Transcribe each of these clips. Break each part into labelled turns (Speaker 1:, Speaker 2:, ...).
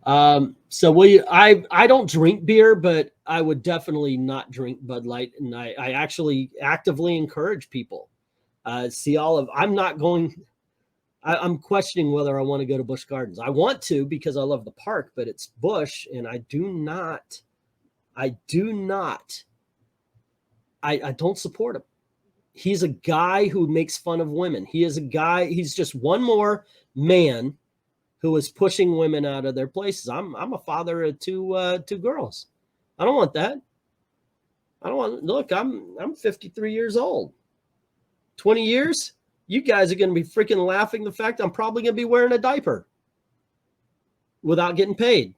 Speaker 1: So I don't drink beer, but I would definitely not drink Bud Light. And I actually actively encourage people. I'm questioning whether I want to go to Busch Gardens. I want to because I love the park, but it's Busch, and I don't support him. He's a guy who makes fun of women. He's just one more man who is pushing women out of their places. I'm a father of two girls. I don't want that. Look, I'm 53 years old. 20 years, you guys are going to be freaking laughing the fact I'm probably going to be wearing a diaper without getting paid.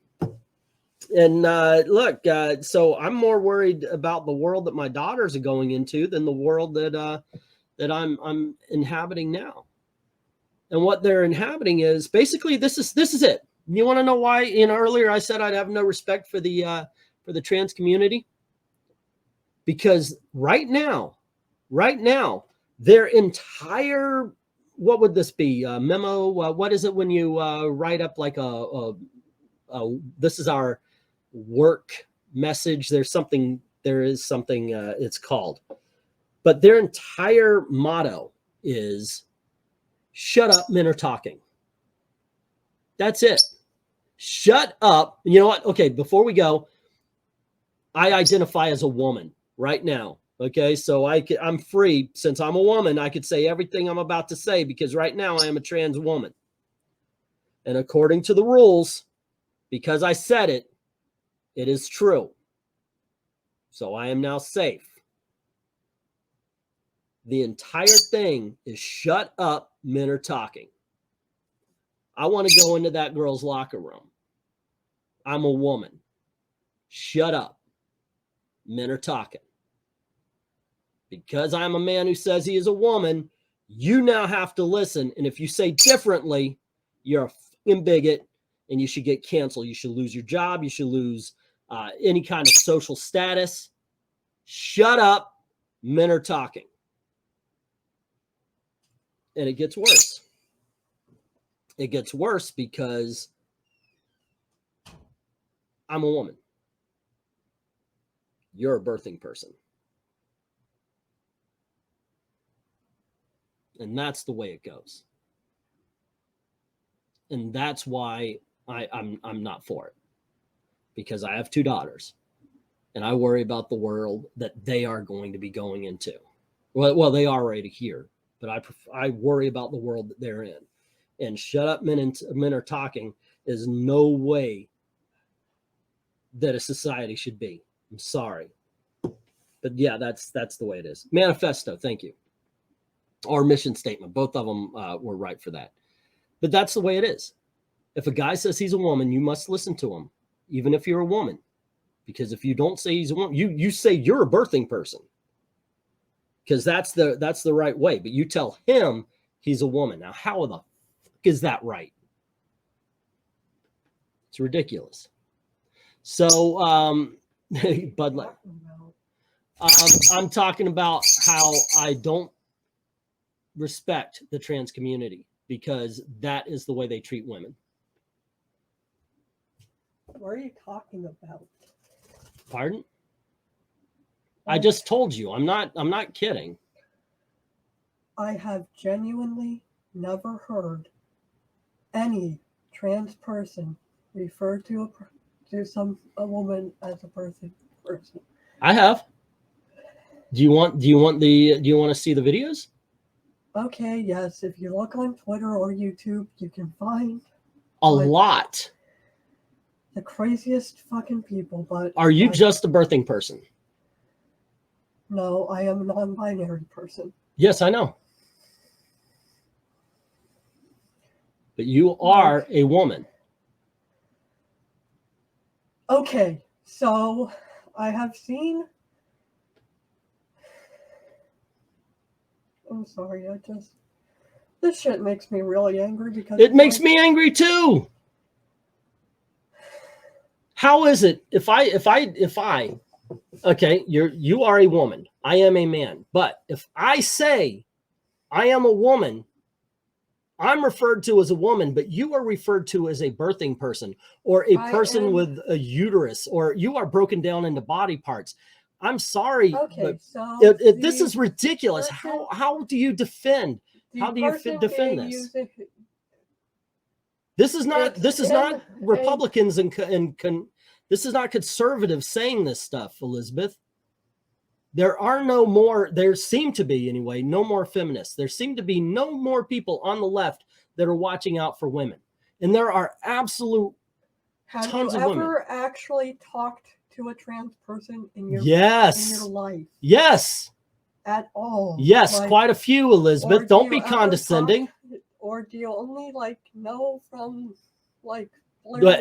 Speaker 1: And look, so I'm more worried about the world that my daughters are going into than the world that I'm inhabiting now. And what they're inhabiting is basically this is it. You want to know why? Earlier I said I'd have no respect for the trans community, because right now, their entire, what would this be? A memo? What is it when you write up like this is our work message? There is something it's called, but their entire motto is shut up, men are talking. That's it. Shut up. You know what? Okay, before we go, I identify as a woman right now. Okay, so I'm free. Since I'm a woman, I could say everything I'm about to say because right now I am a trans woman. And according to the rules, because I said it, it is true. So I am now safe. The entire thing is shut up, men are talking. I want to go into that girl's locker room. I'm a woman. Shut up, men are talking. Because I'm a man who says he is a woman, you now have to listen. And if you say differently, you're a fucking bigot and you should get canceled. You should lose your job. You should lose any kind of social status. Shut up, men are talking. And it gets worse. It gets worse because I'm a woman. You're a birthing person. And that's the way it goes. And that's why I'm not for it. Because I have two daughters. And I worry about the world that they are going to be going into. Well, they are already here. But I worry about the world that they're in. And shut up, men are talking is no way that a society should be. I'm sorry. But yeah, that's the way it is. Manifesto, thank you. Or mission statement. Both of them were right for that. But that's the way it is. If a guy says he's a woman, you must listen to him, even if you're a woman. Because if you don't say he's a woman, you say you're a birthing person. Because that's the right way. But you tell him he's a woman. Now, how the fuck is that right? It's ridiculous. So, Bud Light. I'm talking about how I don't respect the trans community because that is the way they treat women.
Speaker 2: What are you talking about?
Speaker 1: Pardon? I just told you. I'm not kidding.
Speaker 2: I have genuinely never heard any trans person refer to a woman as a birthing person.
Speaker 1: I have. Do you want to see the videos?
Speaker 2: Okay, yes. If you look on Twitter or YouTube, you can find
Speaker 1: a lot.
Speaker 2: The craziest fucking people, but
Speaker 1: are you just a birthing person?
Speaker 2: No, I am a non-binary person.
Speaker 1: Yes, I know. But you are a woman.
Speaker 2: Okay, so I have seen. I'm sorry, this shit makes me really angry because
Speaker 1: it makes me angry too. How is it if I okay, you are a woman, I am a man, but if I say I am a woman, I'm referred to as a woman, but you are referred to as a birthing person or a person with a uterus, or you are broken down into body parts. I'm sorry, but
Speaker 2: so
Speaker 1: this is ridiculous. How do you defend? How do you defend this? This is not Republicans and this is not conservatives saying this stuff, Elizabeth. There are no more, there seem to be anyway, no more feminists. There seem to be no more people on the left that are watching out for women. And there are absolute tons of women. Have you ever
Speaker 2: actually talked to a trans person in your,
Speaker 1: in
Speaker 2: your life?
Speaker 1: Yes.
Speaker 2: At all?
Speaker 1: Yes, like, quite a few, Elizabeth. Don't be condescending.
Speaker 2: Or do you only like know from like...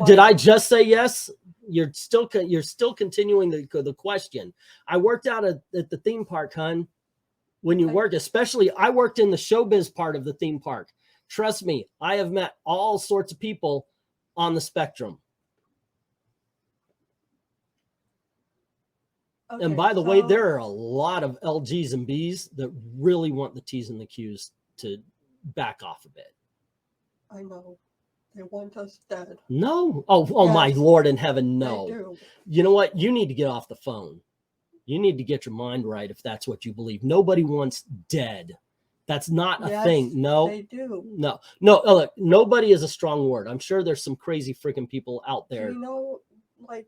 Speaker 1: Did I just say yes? You're still continuing the question. I worked out at the theme park, hon. When you worked, especially I worked in the showbiz part of the theme park. Trust me, I have met all sorts of people on the spectrum. Okay, and by the way, there are a lot of LGs and Bs that really want the T's and the Q's to back off a bit.
Speaker 2: I know. They want us dead.
Speaker 1: No. Oh, yes. My Lord in heaven, no. You know what? You need to get off the phone. You need to get your mind right if that's what you believe. Nobody wants dead. That's not a thing. No.
Speaker 2: They do.
Speaker 1: No. Look, nobody is a strong word. I'm sure there's some crazy freaking people out there.
Speaker 2: You know, like,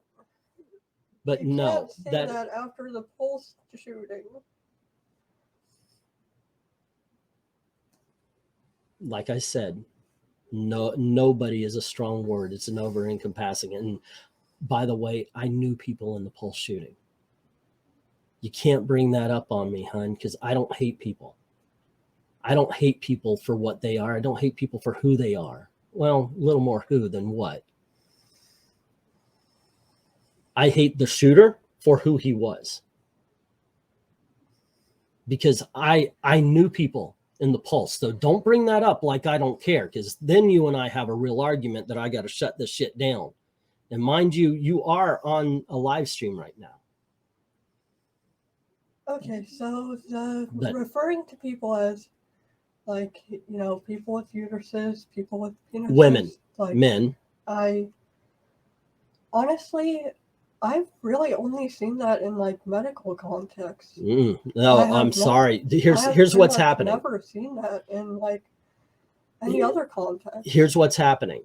Speaker 1: but
Speaker 2: you
Speaker 1: no.
Speaker 2: Can't say that after the Pulse shooting.
Speaker 1: Like I said, no, nobody is a strong word. It's an over-encompassing. And by the way, I knew people in the Pulse shooting. You can't bring that up on me, hun, because I don't hate people. I don't hate people for what they are. I don't hate people for who they are. Well, a little more who than what. I hate the shooter for who he was. Because I knew people in the Pulse. So don't bring that up like I don't care, because then you and I have a real argument that I got to shut this shit down. And mind you, you are on a live stream right now.
Speaker 2: Okay, so referring to people as, like, you know, people with uteruses, people with penises,
Speaker 1: women,
Speaker 2: like,
Speaker 1: men.
Speaker 2: I've really only seen that in like medical context.
Speaker 1: No, I'm sorry. Here's what's happening.
Speaker 2: I've never seen that in like any other context.
Speaker 1: Here's what's happening.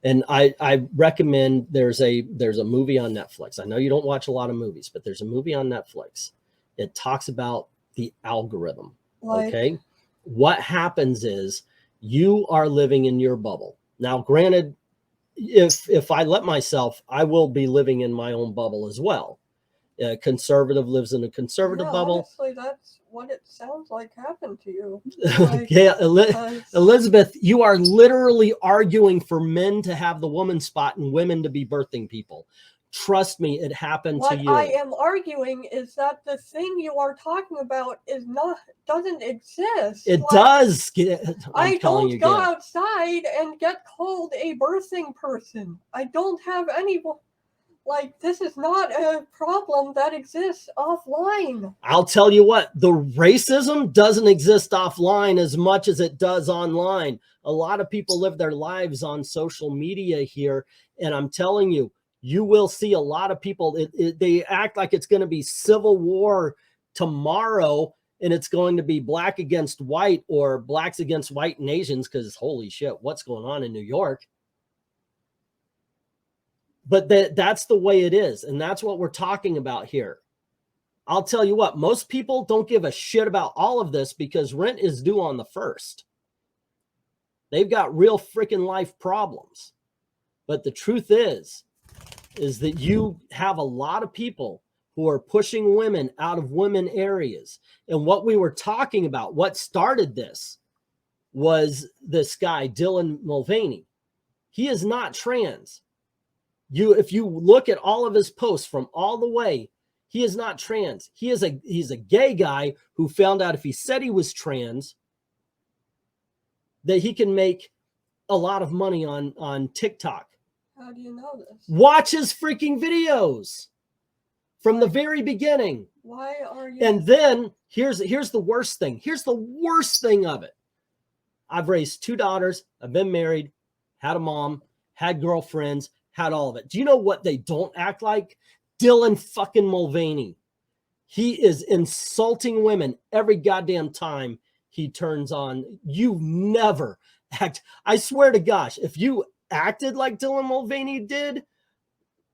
Speaker 1: And I recommend there's a movie on Netflix. I know you don't watch a lot of movies, but there's a movie on Netflix. It talks about the algorithm. Like, okay. What happens is you are living in your bubble. Now, granted, if I let myself, I will be living in my own bubble as well. A conservative lives in a conservative bubble.
Speaker 2: Honestly, that's what it sounds like happened to you.
Speaker 1: Like, yeah, Elizabeth, you are literally arguing for men to have the woman spot and women to be birthing people. Trust me, it happened to you.
Speaker 2: What I am arguing is that the thing you are talking about doesn't exist.
Speaker 1: It does.
Speaker 2: I don't go outside and get called a birthing person. I don't have any, like, this is not a problem that exists offline.
Speaker 1: I'll tell you what, the racism doesn't exist offline as much as it does online. A lot of people live their lives on social media here, and I'm telling you, you will see a lot of people, they act like it's going to be civil war tomorrow, and it's going to be black against white or blacks against white and Asians, because holy shit, what's going on in New York? But that's the way it is, and that's what we're talking about here. I'll tell you what, most people don't give a shit about all of this because rent is due on the 1st. They've got real freaking life problems. But the truth is that you have a lot of people who are pushing women out of women areas. And what we were talking about, what started this, was this guy, Dylan Mulvaney. He is not trans. If you look at all of his posts from all the way, he is not trans. He's a gay guy who found out if he said he was trans, that he can make a lot of money on TikTok.
Speaker 2: How do you know this?
Speaker 1: Watch his freaking videos from the very beginning.
Speaker 2: Why are you?
Speaker 1: And then here's the worst thing. Here's the worst thing of it. I've raised 2 daughters. I've been married, had a mom, had girlfriends, had all of it. Do you know what they don't act like? Dylan fucking Mulvaney. He is insulting women every goddamn time he turns on. You never act. I swear to gosh, if you acted like Dylan Mulvaney did,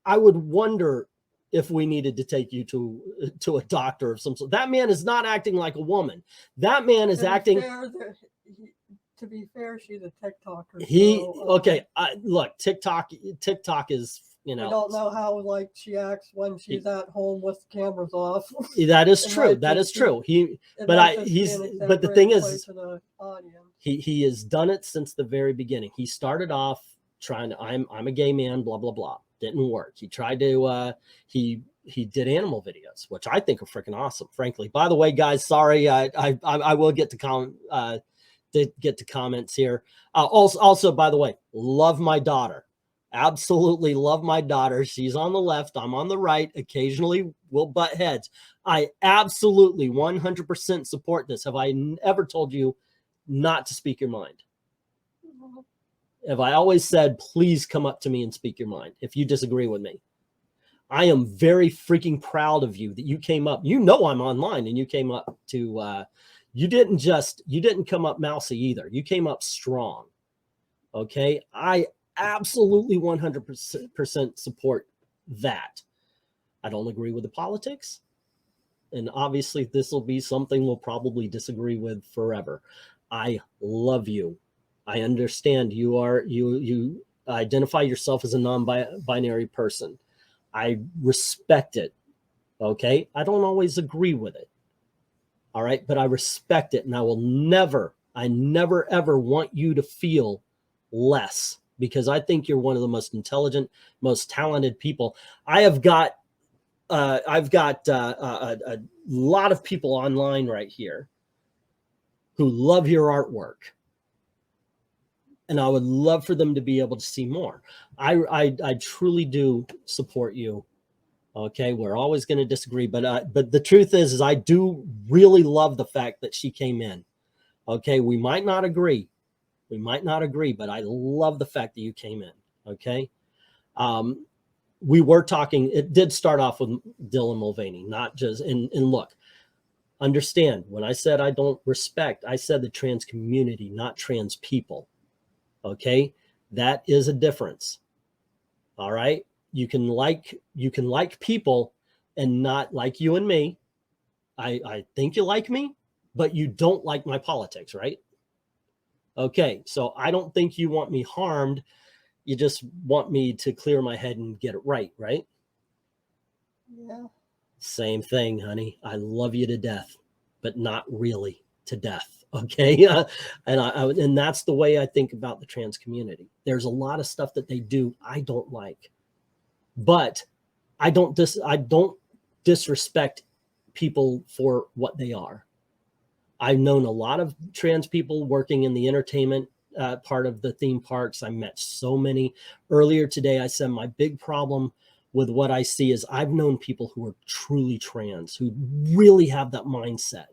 Speaker 1: I would wonder if we needed to take you to a doctor of some sort. That man is not acting like a woman. That man is acting.
Speaker 2: To be fair, she's a TikToker.
Speaker 1: Okay. Look, TikTok is, you know,
Speaker 2: I don't know how like she acts when she's at home with the cameras off.
Speaker 1: That is true. That is true. But the thing is, he has done it since the very beginning. He started off trying to, I'm a gay man, blah, blah, blah. Didn't work. He tried to, he did animal videos, which I think are freaking awesome, frankly. By the way, guys, sorry, I will get to comments here. Also, by the way, love my daughter. Absolutely love my daughter. She's on the left. I'm on the right. Occasionally we'll butt heads. I absolutely 100% support this. Have I ever told you not to speak your mind? Have I always said, please come up to me and speak your mind if you disagree with me? I am very freaking proud of you that you came up. You know I'm online and you came up to, you didn't come up mousy either. You came up strong. Okay. I absolutely 100% support that. I don't agree with the politics. And obviously this will be something we'll probably disagree with forever. I love you. I understand you identify yourself as a non-binary person. I respect it. Okay. I don't always agree with it. All right. But I respect it. And I never ever want you to feel less, because I think you're one of the most intelligent, most talented people. I've got a lot of people online right here who love your artwork. And I would love for them to be able to see more. I truly do support you. Okay, we're always going to disagree, but the truth is I do really love the fact that she came in. Okay, we might not agree, but I love the fact that you came in. Okay, we were talking. It did start off with Dylan Mulvaney, not just. And look, understand when I said I don't respect, I said the trans community, not trans people. Okay, that is a difference. All right, you can like people and not like you and me. I think you like me, but you don't like my politics, right? Okay, so I don't think you want me harmed. You just want me to clear my head and get it right, right?
Speaker 2: Yeah.
Speaker 1: Same thing, honey. I love you to death, but not really to death. Okay. And that's the way I think about the trans community. There's a lot of stuff that they do I don't like, but I don't disrespect people for what they are. I've known a lot of trans people working in the entertainment part of the theme parks. I met so many. Earlier today, I said my big problem with what I see is I've known people who are truly trans, who really have that mindset.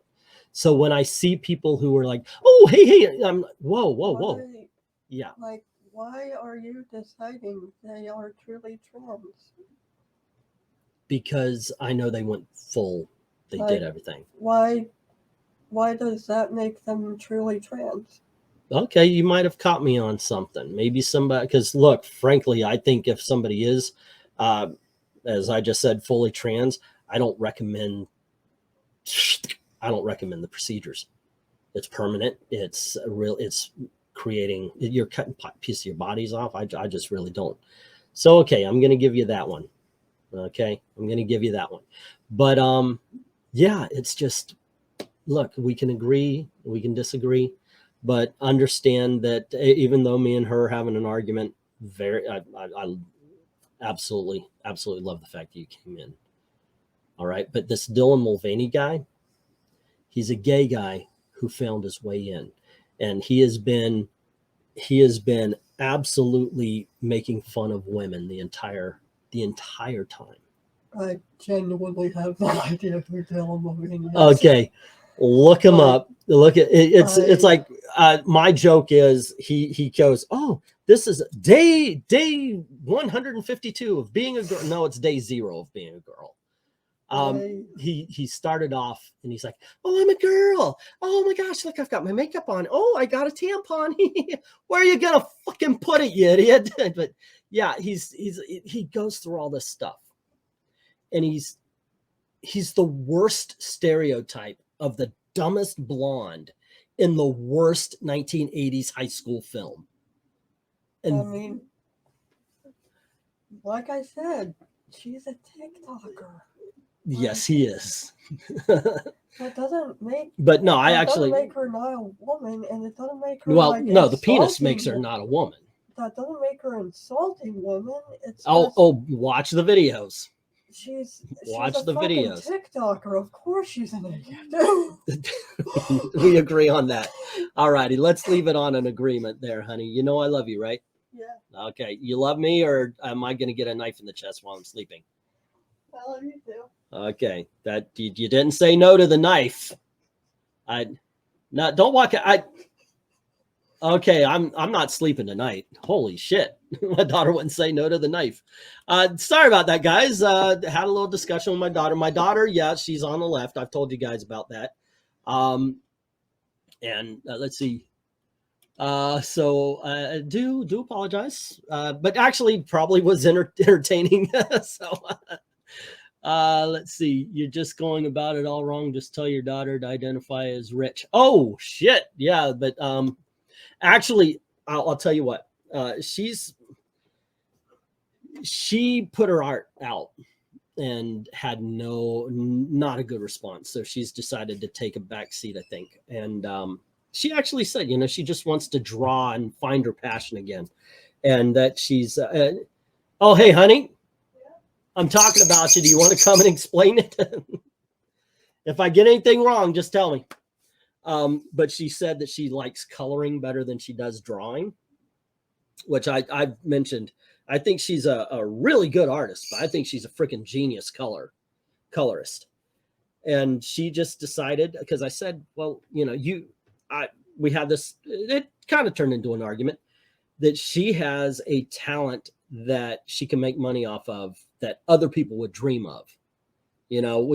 Speaker 1: So when I see people who are like, oh, hey, I'm whoa. Yeah.
Speaker 2: Like, why are you deciding they are truly trans?
Speaker 1: Because I know they went full. They did everything.
Speaker 2: Why does that make them truly trans?
Speaker 1: Okay, you might have caught me on something. Maybe somebody, because look, frankly, I think if somebody is, as I just said, fully trans, I don't recommend the procedures. It's permanent. It's creating, you're cutting a piece of your bodies off. I just really don't. So, okay, I'm going to give you that one. Okay. I'm going to give you that one. But, yeah, it's just, look, we can agree, we can disagree, but understand that even though me and her having an argument, I absolutely love the fact that you came in. All right. But this Dylan Mulvaney guy, he's a gay guy who found his way in, and he has been absolutely making fun of women the entire time.
Speaker 2: I genuinely have no idea who Dylan Mulvaney is.
Speaker 1: Okay. Look him up. Look at it. It's like my joke is he goes, oh, this is day 152 of being a girl. No, it's day 0 of being a girl. He started off and he's like, oh, I'm a girl. Oh my gosh, look, I've got my makeup on. Oh, I got a tampon. Where are you gonna fucking put it, you idiot? But yeah, he goes through all this stuff, and he's the worst stereotype of the dumbest blonde in the worst 1980s high school film. And
Speaker 2: I mean, like I said, she's a TikToker.
Speaker 1: Yes, he is.
Speaker 2: That doesn't make.
Speaker 1: But no, I actually
Speaker 2: doesn't make her not a woman, and it doesn't make her.
Speaker 1: Well,
Speaker 2: like,
Speaker 1: no, the penis makes her
Speaker 2: woman.
Speaker 1: not a woman.
Speaker 2: That doesn't make her insulting women. It's
Speaker 1: watch the videos.
Speaker 2: She's
Speaker 1: watch
Speaker 2: a
Speaker 1: the videos.
Speaker 2: TikToker, of course she's an idiot.
Speaker 1: We agree on that. All righty, let's leave it on an agreement there, honey. You know I love you, right?
Speaker 2: Yeah.
Speaker 1: Okay, you love me, or am I going to get a knife in the chest while I'm sleeping?
Speaker 2: I love you too.
Speaker 1: Okay, that you didn't say no to the knife. Don't walk. Okay, I'm not sleeping tonight. Holy shit. My daughter wouldn't say no to the knife. Sorry about that, guys. Had a little discussion with my daughter. My daughter, yeah, she's on the left. I've told you guys about that. And let's see. So do apologize. But actually probably was entertaining. So let's see. You're just going about it all wrong. Just tell your daughter to identify as rich. Oh shit. Yeah, but actually, I'll tell you what. She put her art out and had not a good response. So she's decided to take a back seat, I think. And she actually said, you know, she just wants to draw and find her passion again. And that she's, oh, hey, honey, I'm talking about you. Do you want to come and explain it? If I get anything wrong, just tell me. But she said that she likes coloring better than she does drawing, which I've mentioned. I think she's a really good artist, but I think she's a freaking genius colorist. And she just decided, because I said, well, you know, we had this, it kind of turned into an argument that she has a talent that she can make money off of that other people would dream of. You know,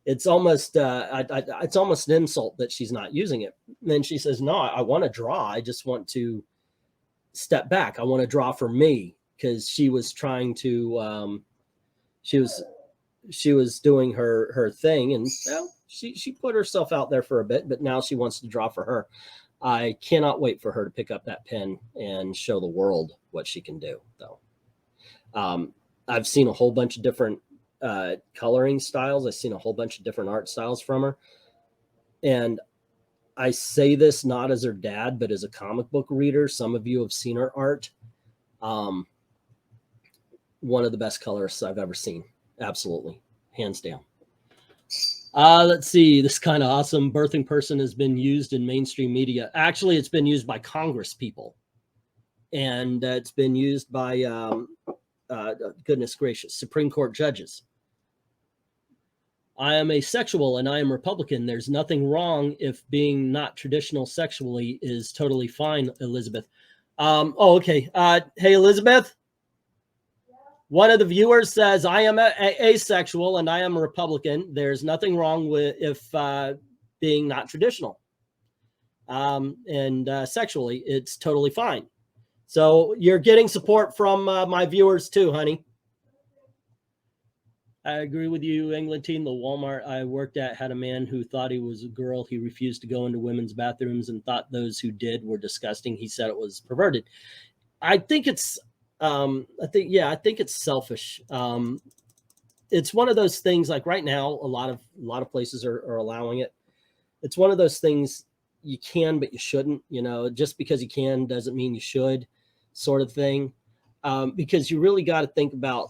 Speaker 1: it's almost it's almost an insult that she's not using it. And then she says, no, I want to draw. I just want to step back. I want to draw for me, because she was trying to she was doing her thing, and well, she put herself out there for a bit, but now she wants to draw for her. I cannot wait for her to pick up that pen and show the world what she can do, though. I've seen a whole bunch of different coloring styles. I've seen a whole bunch of different art styles from her. And I say this not as her dad, but as a comic book reader. Some of you have seen her art. One of the best colorists I've ever seen. Absolutely. Hands down. Let's see. This kind of awesome birthing person has been used in mainstream media. Actually, it's been used by Congress people. And it's been used by, goodness gracious, Supreme Court judges. I am asexual and I am Republican. There's nothing wrong if being not traditional sexually is totally fine, Elizabeth. Oh, okay. Hey, Elizabeth. One of the viewers says, I am asexual and I am a Republican. There's nothing wrong with being not traditional. And sexually, it's totally fine. So you're getting support from my viewers too, honey. I agree with you, Englentine. The Walmart I worked at had a man who thought he was a girl. He refused to go into women's bathrooms and thought those who did were disgusting. He said it was perverted. I think it's I think it's selfish. It's one of those things, like right now, a lot of places are allowing it. It's one of those things you can, but you shouldn't, you know, just because you can doesn't mean you should, sort of thing. Because you really got to think about,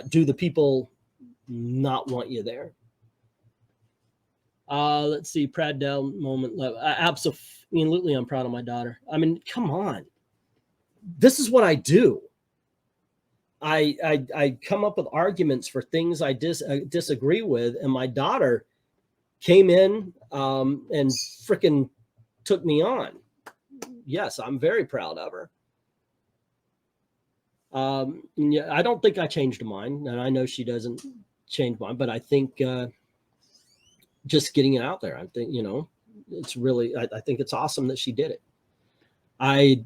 Speaker 1: do the people not want you there? Let's see, Pradell moment. Absolutely, I'm proud of my daughter. I mean, come on. This is what I do. I come up with arguments for things I disagree with, and my daughter came in and freaking took me on. Yes, I'm very proud of her. Yeah, I don't think I changed mine, and I know she doesn't change mine, but I think just getting it out there, I think, you know, it's really, I think it's awesome that she did it. I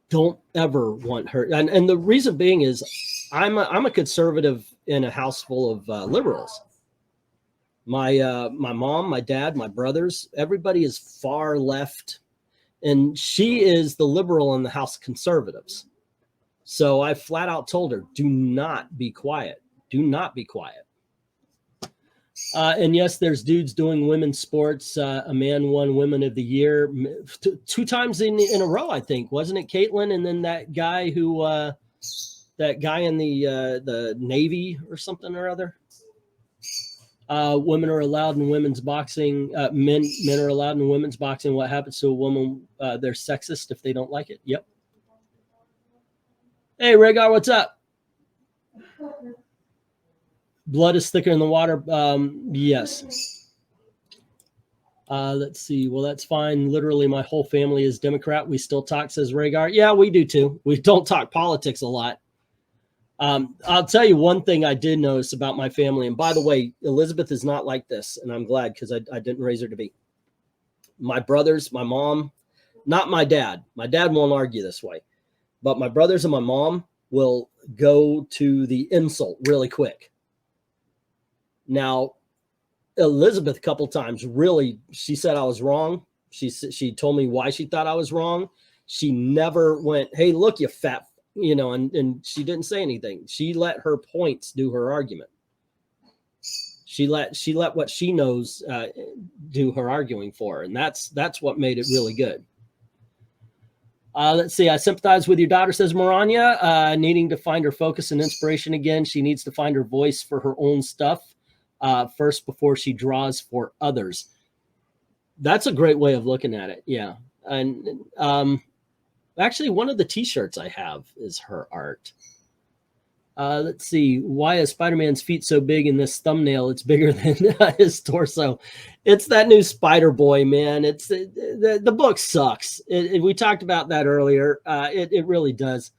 Speaker 1: don't ever want her, and the reason being is I'm a conservative in a house full of liberals. My mom, my dad, my brothers, everybody is far left, and she is the liberal in the house conservatives. So I flat out told her, do not be quiet. Do not be quiet. And yes, there's dudes doing women's sports. A man won Women of the Year 2 times in a row, I think. Wasn't it Caitlin? And then that guy who, that guy in the Navy or something or other. Women are allowed in women's boxing. Men are allowed in women's boxing. What happens to a woman? They're sexist if they don't like it. Yep. Hey, Rhaegar, what's up? Blood is thicker than the water. Yes. Let's see. Well, that's fine. Literally, my whole family is Democrat. We still talk, says Rhaegar. Yeah, we do too. We don't talk politics a lot. I'll tell you one thing I did notice about my family. And by the way, Elizabeth is not like this. And I'm glad because I didn't raise her to be. My brothers, my mom, not my dad. My dad won't argue this way. But my brothers and my mom will go to the insult really quick. Now, Elizabeth, a couple times, really, she said I was wrong. She told me why she thought I was wrong. She never went, hey, look, you fat, you know, and she didn't say anything. She let her points do her argument. She let what she knows do her arguing for her. And that's what made it really good. Let's see. I sympathize with your daughter, says Maranya, needing to find her focus and inspiration again. She needs to find her voice for her own stuff first before she draws for others. That's a great way of looking at it. Yeah. And actually, one of the T-shirts I have is her art. Let's see. Why is Spider-Man's feet so big in this thumbnail? It's bigger than his torso. It's that new Spider-Boy, man. It's the book sucks. We talked about that earlier. It really does.